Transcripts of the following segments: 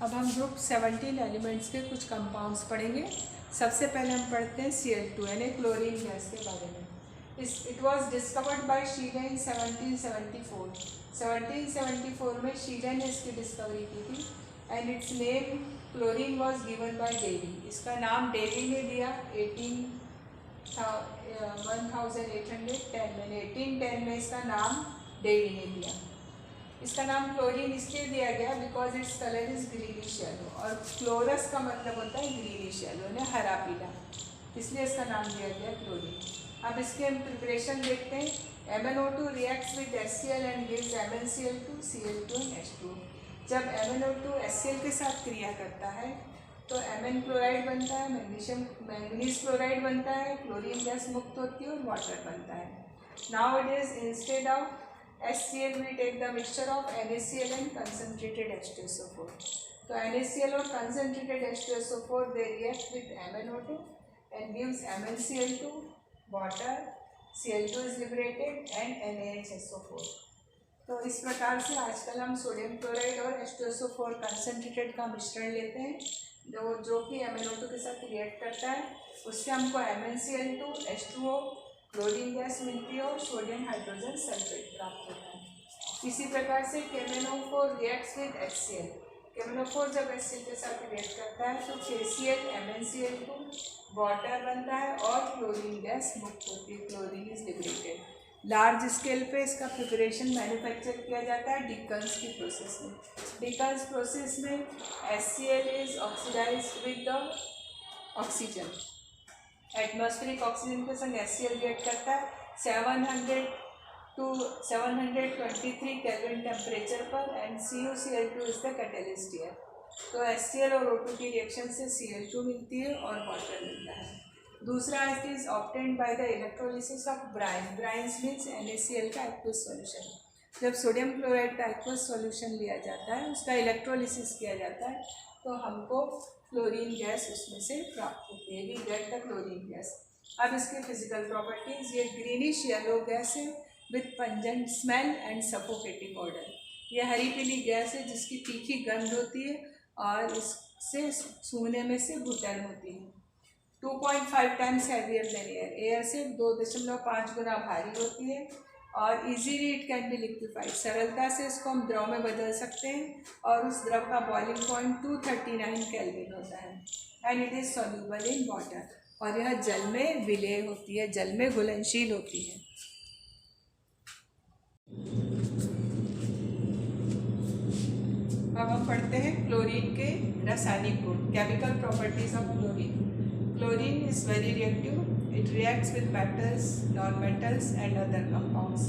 अब हम group 17 elements के कुछ कंपाउंड्स पढ़ेंगे। सबसे पहले हम पढ़ते हैं Cl2 यानी क्लोरीन गैस के बारे में। It was discovered by Scheele in 1774। 1774 में शीले ने इसकी डिस्कवरी की थी and its name chlorine was given by Davy. इसका नाम डेवी ने दिया 1810 मैंने 1810 में इसका नाम डेवी ने दिया। इसका नाम क्लोरीन इसलिए दिया गया because its colour is greenish yellow, और क्लोरस का मतलब होता है ग्रीनिश येलो ने हरा पीला, इसलिए इसका नाम दिया गया क्लोरीन। अब इसके हम प्रिपरेशन देखते हैं। MnO2 reacts with HCl and gives MnCl2, Cl2 and H2। जब MnO2 HCl के साथ क्रिया करता है तो Mn क्लोराइड बनता है, मैंगनीज क्लोराइड बनता है, क्लोरीन गैस मुक्त होती है और वाटर बनता है। Now it is instead of HCl we take the mixture of NaCl and concentrated H2SO4. तो NaCl और concentrated H2SO4 they react with MnO2 and gives MnCl2, water, Cl2 is liberated and NaHSO4। तो इस प्रकार से आजकल हम sodium chloride और H2SO4 concentrated का मिश्रण लेते हैं जो कि MnO2 के साथ रिएक्ट करता है। उससे हमको MnCl2, H2O, क्लोरीन गैस मिलती है और सोडियम हाइड्रोजन सल्फेट प्राप्त होता है। इसी प्रकार से KMnO4 reacts with HCl। KMnO4 जब HCl के साथ रिएक्ट करता है तो KCl, MnCl2, वाटर बनता है और क्लोरीन गैस मुक्त होती है, chlorine is liberated. Large scale पे इसका प्रिपरेशन मैन्युफैक्चर किया जाता है डिकन्स की प्रोसेस में। डिकन्स प्रोसेस में HCl is oxidised with the oxygen. Atmospheric oxygen के संग HCl रिएक्ट करता है 700 to 723 केल्विन टेम्परेचर पर and CuCl2 is the catalyst here. तो HCl और O2 की रिएक्शन से Cl2 मिलती है और वाटर मिलता है। दूसरा is obtained by the electrolysis of brine. Brines means NaCl का एक्वस सॉल्यूशन। जब सोडियम क्लोराइड का एक्वस सॉल्यूशन लिया जाता है, उसका इलेक्ट्रोलिसिस किया जाता है, तो हमको क्लोरीन गैस उसमें से प्राप्त होती है। We get the chlorine gas. अब इसके फिजिकल प्रॉपर्टीज, ये ग्रीनिश येलो गैस है with pungent smell and suffocating odour. ये हरी पीली गैस है जिसकी तीखी गंध होती है और इससे सूंघने में से घुटन होती है। 2.5 times heavier than air. Air से 2.5 गुना भारी होती है और easily it can be liquefied. सरलता से इसको हम द्रव में बदल सकते हैं और उस द्रव का बॉइलिंग पॉइंट 239 केल्विन होता है and it is soluble in water. और यह जल में विलेय होती है, जल में घुलनशील होती है। अब हम पढ़ते हैं क्लोरीन के रासायनिक गुण, chemical properties of chlorine. Chlorine is very reactive. It reacts with metals, non-metals and other compounds.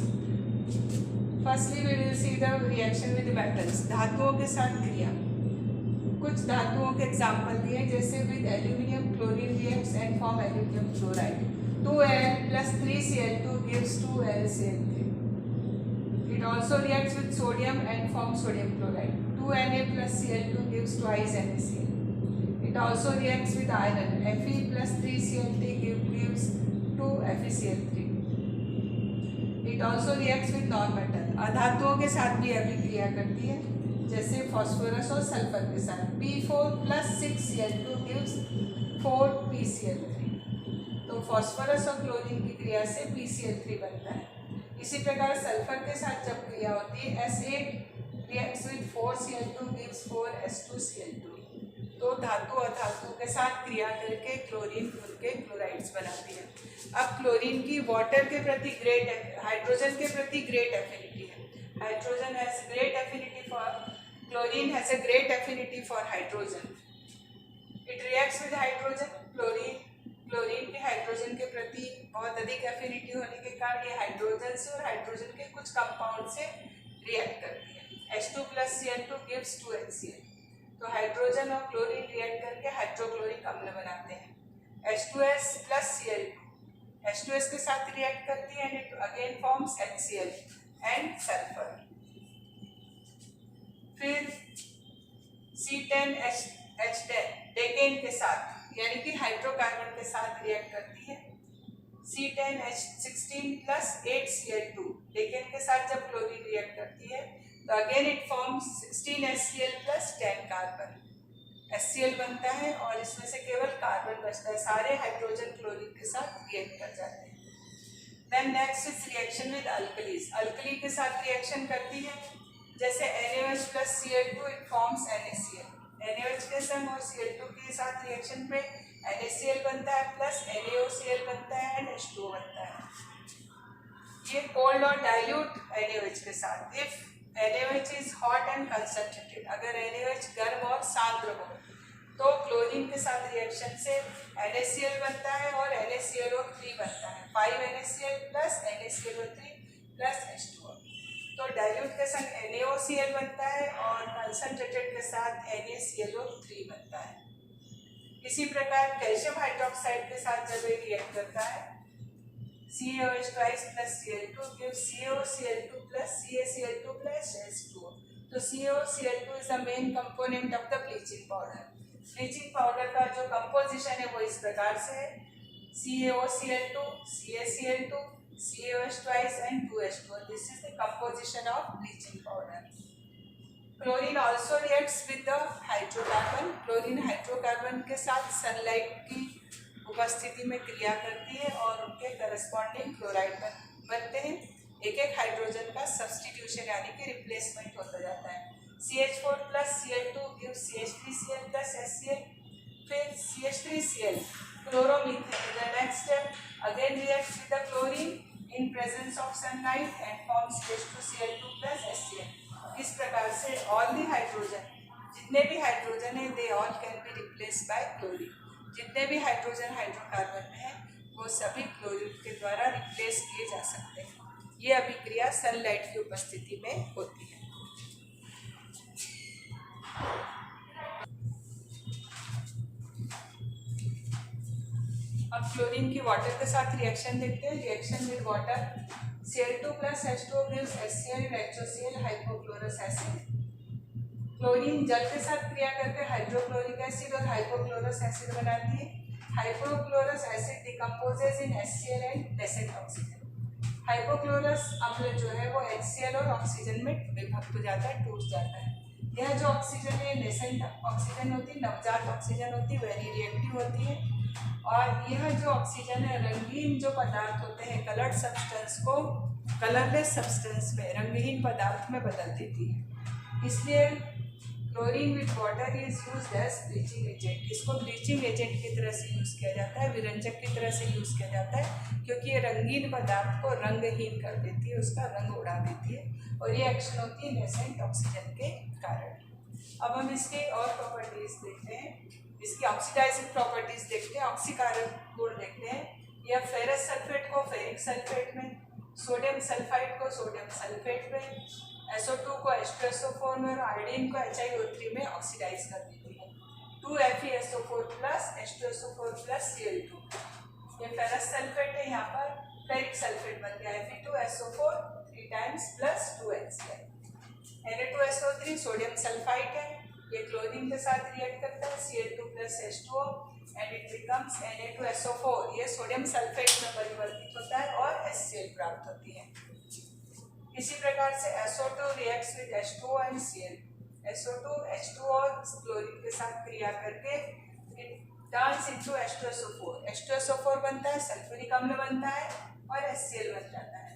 Firstly, we will see the reaction with metals. धातुओं के साथ क्रिया। कुछ धातुओं के एग्जाम्पल दिए, जैसे with aluminium, chlorine reacts and form aluminium chloride. 2Al plus 3Cl2 gives 2LCl3. It also reacts with sodium and forms sodium chloride. 2Na plus Cl2 gives twice NaCl. It also reacts with iron. Fe plus 3Cl3 gives 2 FeCl3. It also reacts with non-metal. अधातुओं के साथ भी अभिक्रिया करती है, जैसे phosphorus और sulphur के साथ। P4 plus 6Cl2 gives 4 PCl3. तो फास्फोरस और क्लोरीन की क्रिया से PCl3 बनता है। इसी प्रकार सल्फर के साथ जब क्रिया होती है, S8 reacts with 4Cl2 gives 4 S2Cl2। तो धातु अधातु के साथ क्रिया करके क्लोरीन उनके क्लोराइड्स बनाती है। अब क्लोरीन की वाटर के प्रति ग्रेट, हाइड्रोजन के प्रति ग्रेट एफिनिटी है। Hydrogen has great affinity for chlorine, has a great affinity for hydrogen. It reacts with hydrogen. Chlorine के हाइड्रोजन के प्रति बहुत अधिक एफिनिटी होने के कारण ये हाइड्रोजन से और हाइड्रोजन के कुछ कंपाउंड से रिएक्ट करती है। H2 plus Cl2 gives 2HCl। तो हाइड्रोजन और क्लोरीन रिएक्ट करके हाइड्रोक्लोरिक अम्ल बनाते हैं। H2S plus Cl2 H2S के साथ रिएक्ट करती है and it again forms HCl and sulphur. फिर C10H10 डेकेन के साथ यानी कि हाइड्रोकार्बन के साथ रिएक्ट करती है। C10H16 plus 8Cl2 डेकेन के साथ जब क्लोरीन रिएक्ट करती है तो again it forms 16 HCl plus 10 carbon. HCl बनता है और इसमें से केवल कार्बन बचता है, सारे हाइड्रोजन क्लोरीन के साथ रिएक्ट कर जाते हैं। Then next is reaction with alkalis. Alkali के साथ रिएक्शन करती है, जैसे NaOH plus Cl2 it forms NaCl। NaOH के संग और Cl2 के साथ रिएक्शन पे NaCl बनता है प्लस NaOCl बनता है एंड H2O बनता है। ये कोल्ड और डाइल्यूट NaOH के साथ। If NaOH is hot and concentrated, अगर NaOH गर्म और सांद्र हो तो क्लोरीन के साथ रिएक्शन से NaCl बनता है और NaClO3 बनता है, 5 NaCl plus NaClO3 plus H2O। तो डाइल्यूट के संग NaOCl बनता है और कंसंट्रेटेड के साथ NaClO3 बनता है। इसी प्रकार कैल्शियम हाइड्रोक्साइड के साथ जब ये रिएक्ट करता है, CaOH twice plus Cl2 gives CaOCl2 plus CaCl2 plus H2O। तो CaOCl2 is the main component of the bleaching powder। Bleaching powder का जो कंपोजिशन है वो इस प्रकार से है, CaOCl2, CaCl2, CaOH twice and 2H2O। This is the composition of bleaching powder। Chlorine also reacts with the hydrocarbon. Chlorine hydrocarbon के साथ सनलाइट की उपस्थिति में क्रिया करती है और उनके करस्पॉन्डिंग क्लोराइड बनते हैं। एक एक हाइड्रोजन का सब्सटीट्यूशन यानी कि रिप्लेसमेंट होता जाता है। CH4 plus Cl2 gives CH3Cl plus HCl। फिर CH3Cl chloromethane. The next step again reacts with the chlorine in presence of sunlight and forms CH2Cl2 plus HCl। इस प्रकार से ऑल दी हाइड्रोजन, जितने भी हाइड्रोजन है they all can be replace by chlorine. जितने भी hydrogen hydrocarbon में है वो सभी क्लोरीन के द्वारा रिप्लेस किए जा सकते हैं। ये अभिक्रिया सनलाइट की उपस्थिति में होती है। अब क्लोरीन की वाटर के साथ रिएक्शन देखते हैं। Reaction with water, Cl2 plus H2O gives HCl and HOCl hypochlorous acid. Chlorine जल के साथ क्रिया करके हाइड्रोक्लोरिक एसिड और हाइपोक्लोरस एसिड बनाती है। Hypochlorous acid decomposes in HCl and nascent oxygen. Hypochlorous अम्ल जो है वो HCl और ऑक्सीजन में विभक्त हो जाता है, टूट जाता है। यह जो ऑक्सीजन है नेसेंट ऑक्सीजन होती है, नवजात ऑक्सीजन होती है, वेरी रिएक्टिव होती है। और यह जो ऑक्सीजन है रंगीन जो पदार्थ होते हैं कलर्ड सब्सटेंस को कलरलेस सब्सटेंस में, रंगहीन पदार्थ में बदल देती है। इसलिए chlorine with water is used as bleaching agent. इसको ब्लीचिंग एजेंट की तरह से यूज़ किया जाता है, विरंजक की तरह से यूज़ किया जाता है, क्योंकि ये रंगीन पदार्थ को रंगहीन कर देती है, उसका रंग उड़ा देती है और ये एक्शन होती है नेसेंट ऑक्सीजन के कारण। अब हम इसके और प्रॉपर्टीज देखते हैं, इसकी ऑक्सीडाइजिंग प्रॉपर्टीज देखते हैं, ऑक्सीकारक गुण देखते हैं। यह फेरस सल्फेट को फेरिक सल्फेट में, सोडियम सल्फाइड को सोडियम सल्फेट में, SO2 को H2SO4 में और आयोडीन को HiO3 में ऑक्सीडाइज कर देती है। 2FeSO4 plus H2SO4 plus Cl2। ये फेरस सल्फेट है, यहाँ पर फेरिक सल्फेट बन गया Fe2SO4 3 times plus 2HCl। Na2SO3 sodium sulphide है, ये क्लोरीन के साथ रिएक्ट करता है Cl2 plus H2O and it becomes Na2SO4। ये सोडियम सल्फेट में परिवर्तित होता है और HCl प्राप्त होती है। इसी प्रकार से SO2 reacts with H2O and Cl। SO2 H2O और क्लोरीन के साथ क्रिया करके it turns into H2SO4। H2SO4 बनता है, सल्फ्यूरिक अम्ल बनता है और HCl बन जाता है।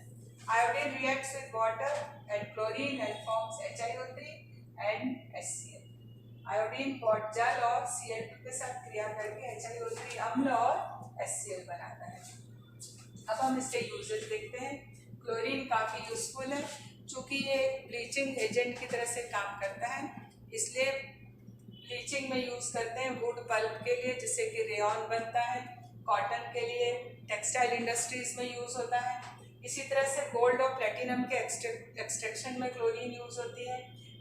Iodine reacts with water and chlorine and forms HiO3 and HCl। Iodine जल और Cl2 के साथ क्रिया करके HiO3 अम्ल और HCl बनाता है। अब हम इसके यूजेस देखते हैं। क्लोरीन काफ़ी यूजफुल है, चूँकि ये ब्लीचिंग एजेंट की तरह से काम करता है, इसलिए ब्लीचिंग में यूज़ करते हैं। वुड पल्प के लिए जिससे कि रेयॉन बनता है, कॉटन के लिए, टेक्सटाइल इंडस्ट्रीज में यूज़ होता है। इसी तरह से गोल्ड और प्लेटिनम के एक्सट्रैक्शन में क्लोरीन यूज़ होती है।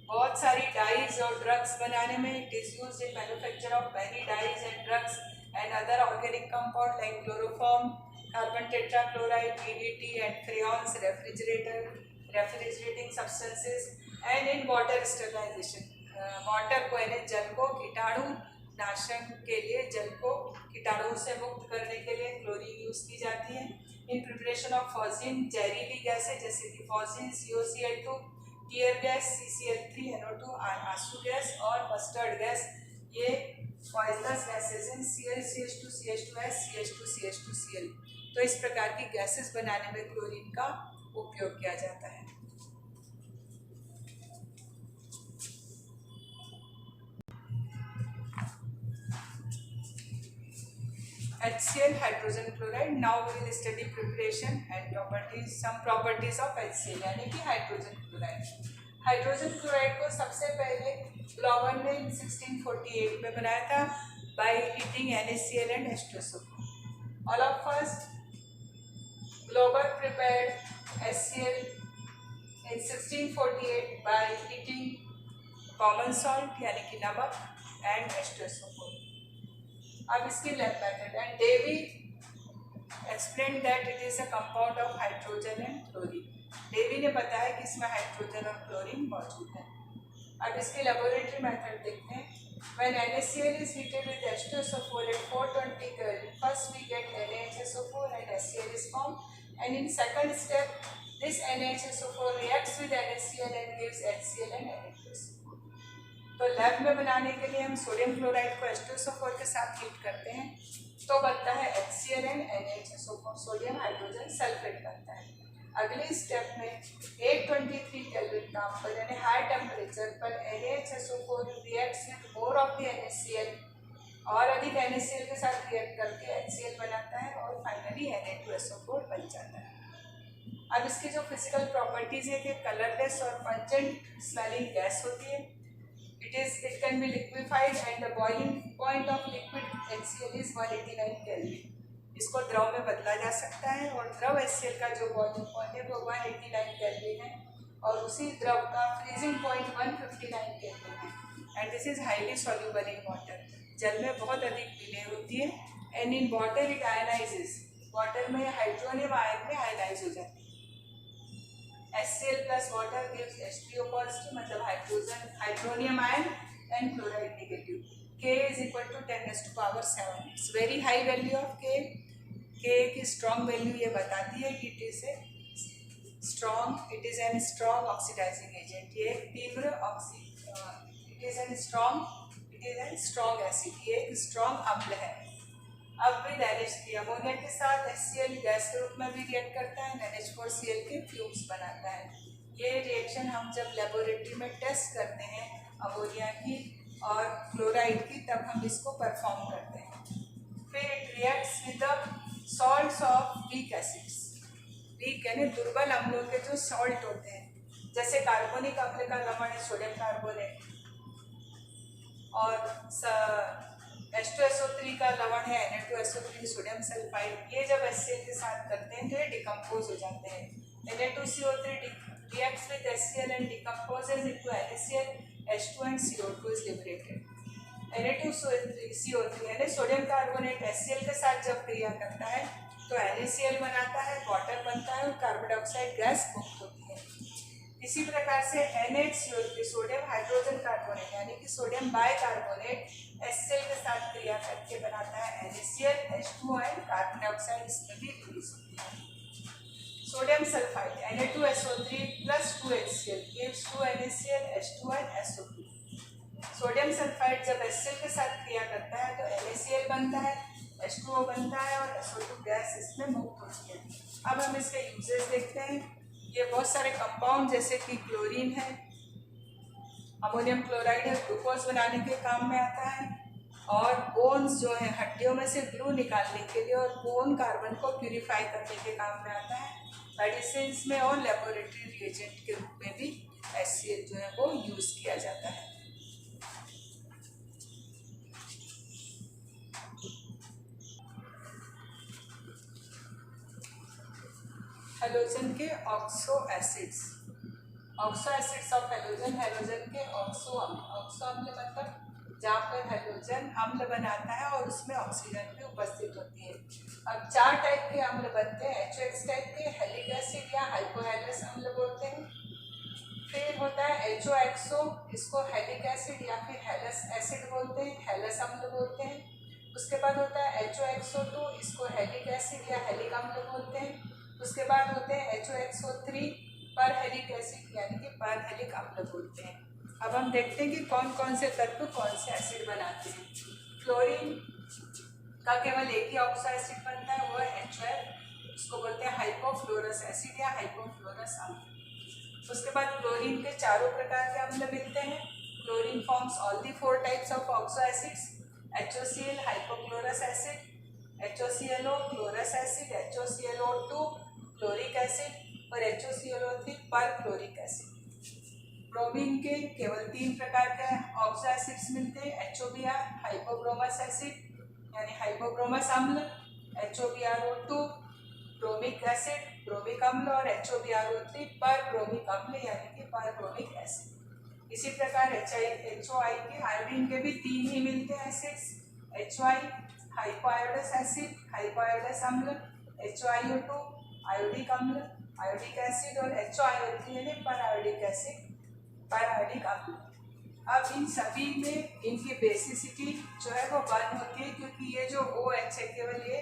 बहुत सारी डाइज और ड्रग्स बनाने में it is used in manufacture of many dyes and drugs and other organic compound like chloroform, carbon tetrachloride, DDT and freons, refrigerating substances and in water sterilization। वाटर को यानी जल को कीटाणु नाशक के लिए, जल को कीटाणु से मुक्त करने के लिए क्लोरीन यूज़ की जाती है। इन प्रिपरेशन ऑफ फॉजिन, जहरीली गैसें जैसे कि phosgene, COCl2, tear gas CCl3NO2, आंसू गैस और मस्टर्ड गैस, ये पॉइजनस गैसेज हैं। Cl CH2 CH2S CH2 CH2 Cl। तो इस प्रकार की गैसेस बनाने में क्लोरीन का उपयोग किया जाता है। HCl hydrogen chloride. Now we will study preparation and properties, some properties of HCl यानी कि हाइड्रोजन क्लोराइड। हाइड्रोजन क्लोराइड को सबसे पहले ग्लोबर ने 1648 में बनाया था by heating NaCl and H2SO4। All of us Glauber prepared HCl in 1648 by heating common salt यानी कि नमक एंड H2SO4। अब इसकी lab method and Davy explain that it is a compound of hydrogen and chlorine. Davy ने बताया कि इसमें hydrogen और क्लोरीन मौजूद है। अब इसकी लेबोरेटरी मेथड देखते हैं। When NaCl is heated with H2SO4 at 420 Kelvin, first we get NaHSO4 and HCl is formed, and in second step this NaHSO4 reacts with NaCl and gives HCl and Na2SO4। तो lab में बनाने के लिए हम sodium chloride को H2SO4 के साथ heat करते हैं तो बनता है HCl and NaHSO4, sodium hydrogen sulphate बनता है। अगले स्टेप में 823 केल्विन तापमान यानी हाई टेम्परेचर पर NaHSO4 reacts with more of the NaCl और अधिक NaCl के साथ रिएक्ट करके HCl बनाता है और फाइनली Na2SO4 बन जाता है। अब इसकी जो फिजिकल प्रॉपर्टीज है कि कलरलेस और पंजेंट स्मेलिंग गैस होती है। It can be liquefied and the boiling point of liquid HCl is 189 Kelvin। इसको द्रव में बदला जा सकता है और द्रव HCl का जो बॉइलिंग पॉइंट है वो 189 केल्विन है और उसी द्रव का फ्रीजिंग पॉइंट 159 केल्विन है। And this is highly soluble in water, जल में बहुत अधिक विलय होती है। And in water it ionizes, water में हाइड्रोनियम आयन में आयनाइज हो जाती है। HCl plus water gives H3O positive मतलब hydronium ion and chloride negative. K is equal to 10⁻⁷। It's very high value of K। K की strong value ये बताती है कि it is an strong oxidising agent. ये एक तीव्र it is an strong acid, ये एक स्ट्रॉन्ग अम्ल है। अब विद NH3 अमोनिया के साथ HCl गैस के रूप में भी रिएक्ट करता है, NH4Cl के फ्यूम्स बनाता है। ये रिएक्शन हम जब लेबोरेटरी में टेस्ट करते हैं अमोनिया की और क्लोराइड की, तब हम इसको परफॉर्म करते हैं। फिर it reacts with the salts of weak acids. Weak यानी दुर्बल अम्लों के जो सॉल्ट होते हैं, जैसे कार्बोनिक अम्ल का लवण है सोडियम कार्बोनेट और H2SO3 का लवण है Na2SO3 सोडियम सल्फाइड। ये जब HCl के साथ करते हैं तो ये डिकम्पोज हो जाते हैं। Na2CO3 reacts with HCl and decomposes into NaCl, H2 and CO2 is liberated। Na2CO3 यानी सोडियम कार्बोनेट HCl के साथ जब क्रिया करता है तो NaCl बनाता है, वाटर बनता है और कार्बन डाइऑक्साइड गैस मुक्त होती है। इसी प्रकार से NaCO3 सोडियम हाइड्रोजन कार्बोनेट यानी कि सोडियम बाइकार्बोनेट HCl के साथ क्रिया करके बनाता है NaCl, H2 and carbon dioxide इसमें भी रिलीज होती है। Sodium sulphide Na2SO3 plus 2HCl gives 2NaCl, H2 and SO2। Sodium sulphide जब HCl के साथ क्रिया करता है तो NaCl बनता है, H2O बनता है और SO2 गैस इसमें मुक्त होती है। अब हम इसके यूजेस देखते हैं। ये बहुत सारे कंपाउंड जैसे कि क्लोरीन है, अमोनियम क्लोराइड है, ग्लूकोज बनाने के काम में आता है और बोन्स जो है हड्डियों में से ग्लू निकालने के लिए और बोन कार्बन को प्यूरिफाई करने के काम में आता है। मेडिसिन में और लेबोरेटरी रिएजेंट के रूप में भी HCl जो है वो यूज किया जाता है। हेलोजन के oxo acids of halogen, halogen के ऑक्सो अम्ल मतलब जहाँ पर हेलोजन अम्ल बनाता है और उसमें ऑक्सीजन भी उपस्थित होती है। अब 4 टाइप के अम्ल बनते हैं। HOX टाइप के, हेलिक एसिड या हाइपोहेलस अम्ल बोलते हैं। फिर होता है HOXO, इसको हेलिक एसिड या फिर हेलस एसिड बोलते हैं, हेलस अम्ल बोलते हैं। उसके बाद होता है HOXO2, इसको हेलिक एसिड या हेलिक अम्ल बोलते हैं। उसके बाद होते हैं HOXO3 परहेलिक एसिड यानी कि परहेलिक अम्ल बोलते हैं। अब हम देखते हैं कि कौन कौन से तत्व कौन से एसिड बनाते हैं। क्लोरीन का केवल एक ही ऑक्सो एसिड बनता है, वो है HF, उसको बोलते हैं हाइपोफ्लोरस एसिड या हाइपोफ्लोरस अम्ल। उसके बाद क्लोरीन के चारों प्रकार के अम्ल मिलते हैं। Chlorine forms all the 4 types of oxo acids, HOCl hypochlorous acid, HOClO chlorous acid, HOClO2 chloric acid और HOClO3 परक्लोरिक एसिड। ब्रोमीन के केवल 3 प्रकार के ऑक्सो एसिड्स मिलते हैं, HOBr हाइपोब्रोमस एसिड यानी हाइपोब्रोमस अम्ल, HOBrO2 ब्रोमिक एसिड ब्रोमिक अम्ल और HOBrO3 परब्रोमिक अम्ल यानी कि परब्रोमिक एसिड। इसी प्रकार HOI के आयोडीन के भी 3 ही मिलते हैं एसिड्स, HOI हाइपोआयोडस एसिड हाइपोआयोडस अम्ल, HOIO2 आयोडिक अम्ल आयोडिक एसिड और HOIO3 यानी परआयोडिक एसिड परआयोडिक अम्ल। अब इन सभी में इनकी बेसिसिटी जो है वो 1 होती है, क्योंकि ये जो OH है केवल ये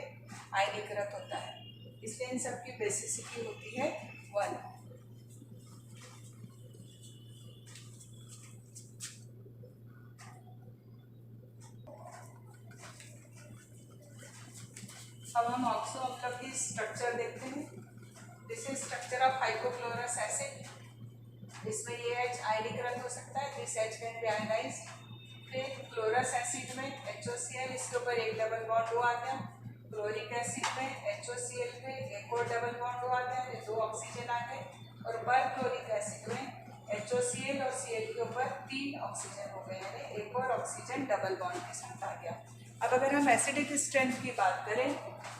आयनीकृत होता है, इसलिए इन सब की बेसिसिटी होती है 1। अब हम ऑक्सो अम्ल की स्ट्रक्चर देखते हैं। This is structure of hypochlorous acid. इसमें ये H आयनीकृत हो सकता है, this H can be ionised. फिर क्लोरस एसिड में HOCl, इसके ऊपर एक डबल बॉन्ड O आता है। क्लोरिक एसिड में HOCl पे एक और डबल बॉन्ड O आता है, 2 ऑक्सीजन आ गए। और परक्लोरिक एसिड में HOCl और Cl के ऊपर 3 ऑक्सीजन हो गए, यानी एक और ऑक्सीजन डबल बॉन्ड के साथ आ गया। अब अगर हम एसिडिक स्ट्रेंथ की बात करें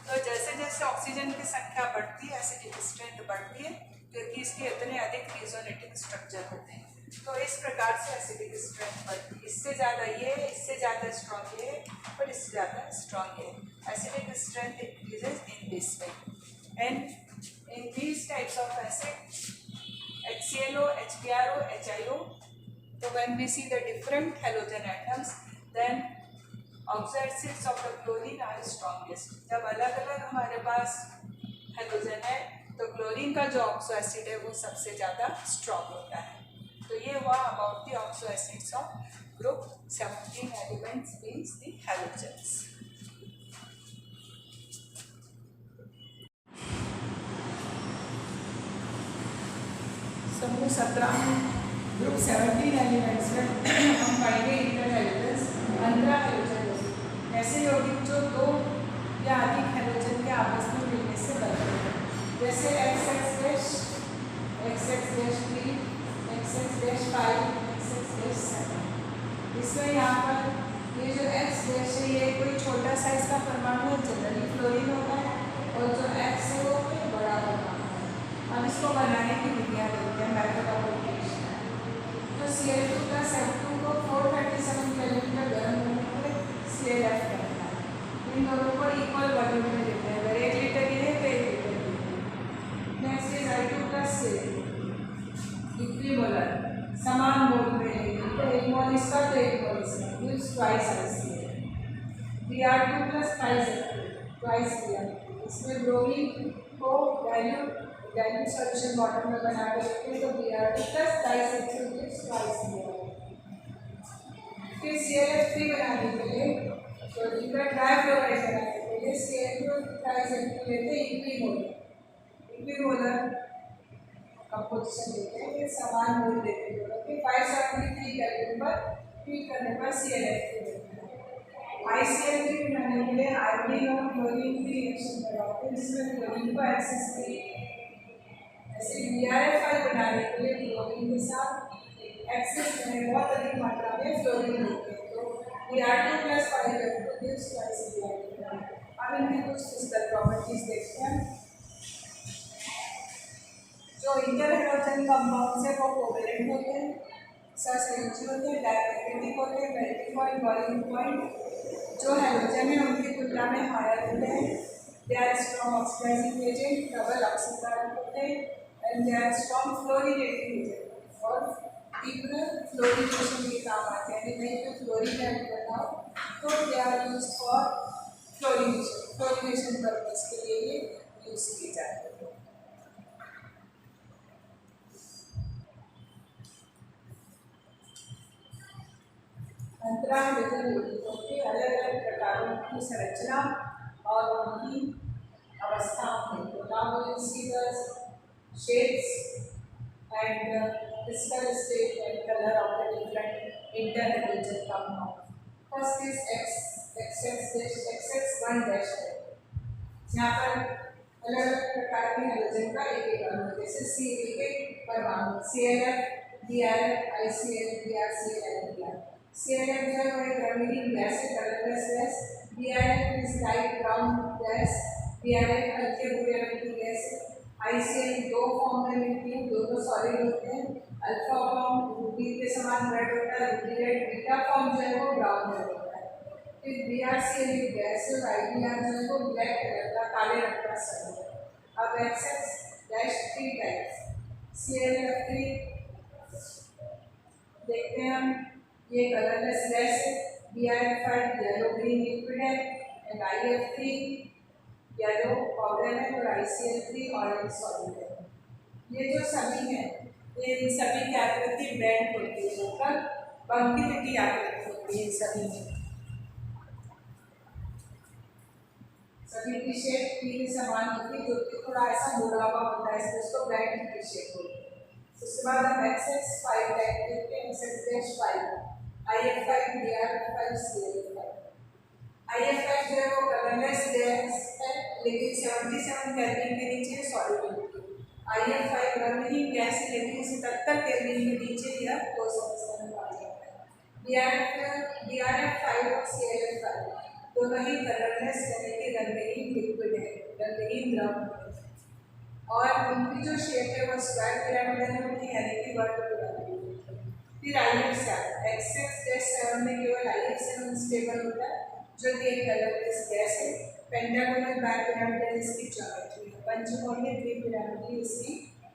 तो जैसे जैसे ऑक्सीजन की संख्या बढ़ती है एसिडिक स्ट्रेंथ बढ़ती है, क्योंकि इसके इतने अधिक रिजोनेटिक स्ट्रक्चर होते हैं। तो इस प्रकार से एसिडिक स्ट्रेंथ बढ़ती है, इससे ज़्यादा ये, इससे ज़्यादा स्ट्रॉन्ग ये और इससे ज़्यादा स्ट्रॉन्ग ये। Acidic strength increases in this way and in these types of acid HClO, HBrO, HIO. So when we see the different halogen atoms, then oxo acids of the chlorine are strongest. जब अलग अलग हमारे पास halogen है तो chlorine का जो oxo acid है वो सबसे ज़्यादा स्ट्रॉन्ग होता है। तो ये हुआ about the oxo acids of group 17 elements means the halogens. समूह 17 ग्रुप 17 एलिमेंट्स में हम पाएंगे इंटर हेलोजेंस 15 हेलोजन ऐसे यौगिक जो 2 या अधिक हेलोजन के आपस में मिलने से बनते हैं, जैसे XX', XX'3, XX'5, XX'7। इसमें यहाँ पर ये जो X' है ये कोई छोटा साइज का परमाणु है, जनरली फ्लोरीन होता है, और जो X है वो कोई बड़ा परमाणु है। अब इसको बनाने की विधियाँ देखते हैं, मेथड ऑफ ऑपरेशन। तो Cl2+F2 को 437 केल्विन पर गर्म होने पर ClF करता है। इन दोनों को इक्वल वॉल्यूम में देते हैं, अगर 1 लीटर ये है तो 1 लीटर ये है। नेक्स्ट इज I2+Cl इक्विमोलर, समान मोल में लेंगे तो 1 मोल इसका तो 1 मोल इसका, gives twice Cl। Br2+5Zf twice Br। इसमें ब्रोमीन को डाइल्यूट सॉल्यूशन वाटर में बना के रखते हैं तो Br2+5Zf गिव्स ट्वाइस Br। फिर ClF3 बनाने के लिए तो इनका ट्राइफ्लोराइड बनाने के लिए Cl2+Zf लेते हैं इक्विमोलर कंपोजिशन देते हैं, फिर समान मोल देते हैं। फिर 573 केल्विन पर हीट करने पर ClF3 देते हैं। ICl3 बनाने के लिए आयोडीन और क्लोरीन की रिएक्शन करवाते हैं, जिसमें क्लोरीन को एक्सेस करें। ऐसे BrF5 बनाने के लिए क्लोरीन के साथ एक्सेस में बहुत अधिक मात्रा में फ्लोरीन होते हैं, तो Br2+5F2 gives twice Br। अब इनकी कुछ फिजिकल प्रॉपर्टीज देखते हैं। जो इंटर हेलोजन कंपाउंड्स है वो कोवेलेंट होते हैं, सहसंयोजी होते हैं, डायमैग्नेटिक होते हैं, मेल्टिंग पॉइंट, बॉइलिंग पॉइंट जो हेलोजन है उनकी तुलना में हायर होते हैं। They are strong oxidising agent, double ऑक्सीकारक होते हैं, and they are strong fluorinating agent और तीव्र फ्लोरीनेशन के काम आते हैं। यदि कहीं पे फ्लोरीन ऐड करना हो तो they are use for fluorination purpose के लिए ये यूज की जाती है। अंतरा हाइड्रोजन यौगिकों के अलग अलग प्रकारों की संरचना और उनकी अवस्थाओं में तो now we will see the shapes and crystal state and color of the different interhalogen compound. First is XX1 dash है यहाँ पर अलग अलग प्रकार के हाइड्रोजन का एक एक अणु जैसे सी एक परमाणु ClF DrF ICl BrCl NPr ClF जो है वो एक रंगीन गैस है colourless gas DrF is light brown gas DrF हल्के भूरे रंग की गैस है ICl दो फॉर्म में मिलती है दोनों सॉलिड होते हैं अल्फा फॉर्म रूबी के समान रेड होता है रूबी रेड बीटा फॉर्म जो है वो ब्राउन रेड होता है फिर BrCl एक गैस है और IBr जो है वो ब्लैक कलर का काले रंग का सॉलिड है अब XX-3 टाइप्स ClF3 देखते हैं हम ये कलरलेस गैस है BrF5 येलो ग्रीन लिक्विड है एंड IF3 येलो पाउडर है और ICl3 ऑरेंज सॉलिड है ये जो सभी हैं ये इन सभी की आकृति बैंड होती है मतलब बंकित की आकृति होती है सभी में सभी की शेप पीले समान होती है जो कि थोड़ा ऐसा मुड़ा हुआ होता है इसको बैंड की शेप होती है उसके बाद हम XX5 टाइप देखते हैं XX-5 IF5 BrF5 ClF5 IF5 जो है वो कलरलेस गैस है लेकिन 77 केल्विन के नीचे सॉलिड होती है IF5 रंगहीन गैस है लेकिन 77 केल्विन के नीचे यह ठोस अवस्था में पाया जाता है BrF5 और ClF5 दोनों ही कलरलेस यानी कि रंगहीन लिक्विड है रंगहीन द्रव है और उनकी जो शेप है वो स्क्वायर पिरामिडल होती है यानी कि वर्ग पिरामिड फिर IF7 XX-7 में केवल IF7 स्टेबल होता है जो कि एक कलरलेस गैस है पेंटागोनल बाइपिरामिडल इसकी ज्योमेट्री है पंचकोणीय त्रिपिरामिडल इसकी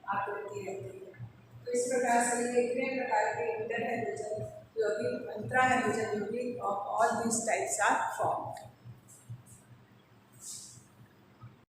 आकृति रहती है तो इस प्रकार से ये इतने प्रकार के इंटर हाइड्रोजन यौगिक अंतरा हाइड्रोजन यौगिक of all these types are formed